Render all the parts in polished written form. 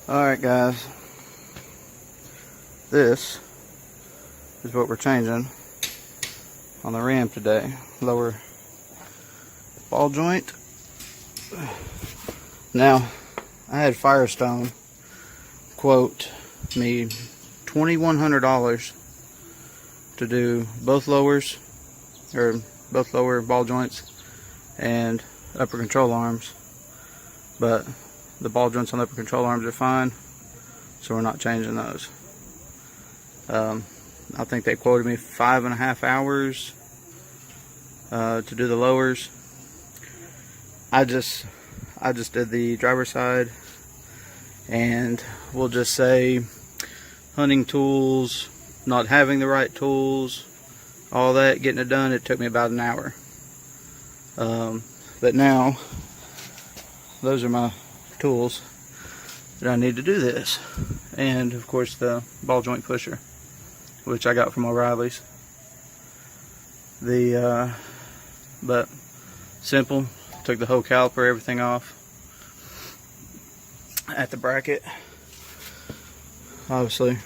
Alright guys, this is what we're changing on the ram today. Lower ball joint. Now, I had Firestone quote me $2,100 to do both lowers, or both lower ball joints and upper control arms, but the ball joints on the upper control arms are fine, so we're not changing those. I think they quoted me 5.5 hours to do the lowers. I just did the driver's side, and we'll just say hunting tools, not having the right tools, all that, getting it done, it took me about an hour. But now those are my tools that I need to do this, and of course the ball joint pusher, which I got from O'Reilly's. But simple. Took the whole caliper, everything off at the bracket. Obviously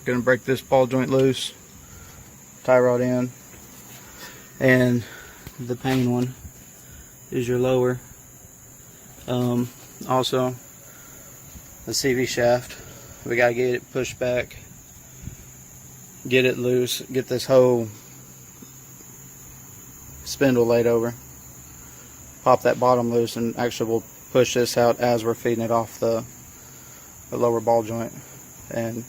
gonna break this ball joint loose, tie rod in, and the pain one is your lower. Also, the CV shaft, we gotta get it pushed back, get it loose, get this whole spindle laid over, pop that bottom loose, and actually we'll push this out as we're feeding it off the lower ball joint. And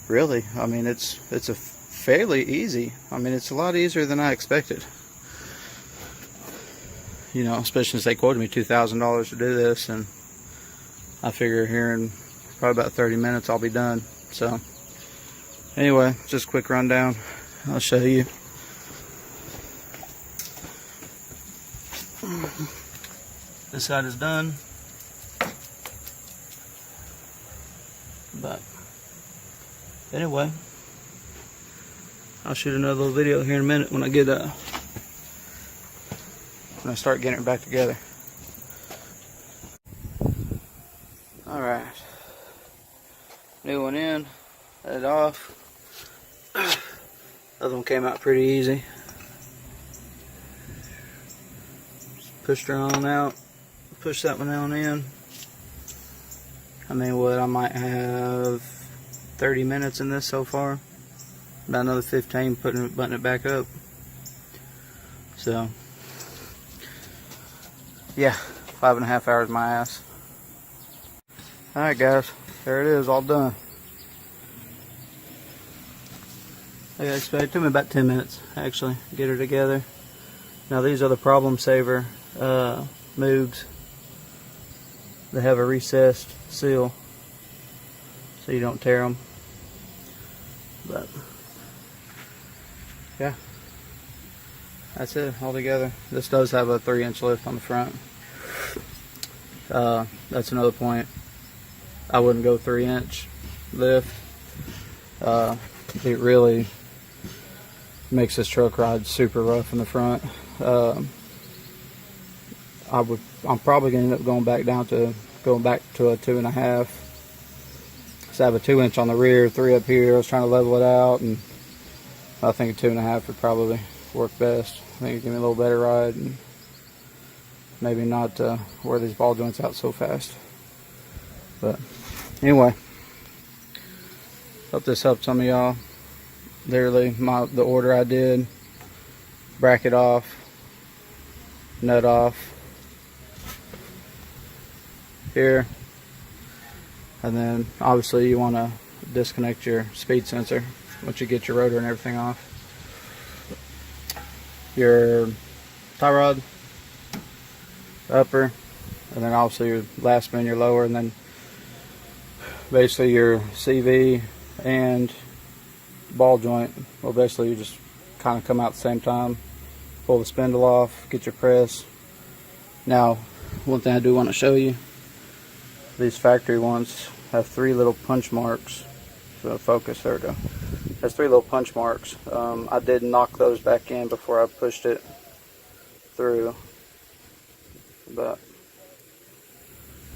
really, I mean, it's a fairly easy. I mean, it's a lot easier than I expected. You know, especially since they quoted me $2,000 to do this, and I figure here in probably about 30 minutes I'll be done. So anyway, just a quick rundown. I'll show you. This side is done, but anyway, I'll shoot another little video here in a minute when I get when I start getting it back together. Alright, new one in, let it off. Other one came out pretty easy. Just pushed her on out, push that one on in. I mean, what, I might have 30 minutes in this so far, about another 15 butting it back up. So yeah, 5.5 hours my ass. Alright guys, there it is, all done. Like I expected, it took me about 10 minutes actually to get her together. Now these are the Problem Saver Moogs. They have a recessed seal so you don't tear them. But yeah, that's it all together. This does have a 3-inch lift on the front. That's another point. I wouldn't go 3-inch lift. It really makes this truck ride super rough in the front. I'm probably gonna end up going back to a 2.5. So I have a 2-inch on the rear, 3 up here. I was trying to level it out, and I think a 2.5 would probably work best. I think it'd give me a little better ride, and maybe not wear these ball joints out so fast. But anyway, hope this helped some of y'all. Literally, the order I did: bracket off, nut off here, and then obviously you want to disconnect your speed sensor once you get your rotor and everything off. Your tie rod, upper, and then also your last spin, your lower, and then basically your CV and ball joint will basically just kind of come out at the same time. Pull the spindle off, get your press. Now, one thing I do want to show you, these factory ones have 3 little punch marks. So focus, there we go. There's 3 little punch marks. I did knock those back in before I pushed it through, but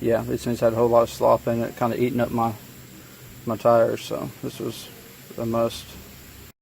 yeah, these things had a whole lot of slop in it, kind of eating up my tires, so this was a must.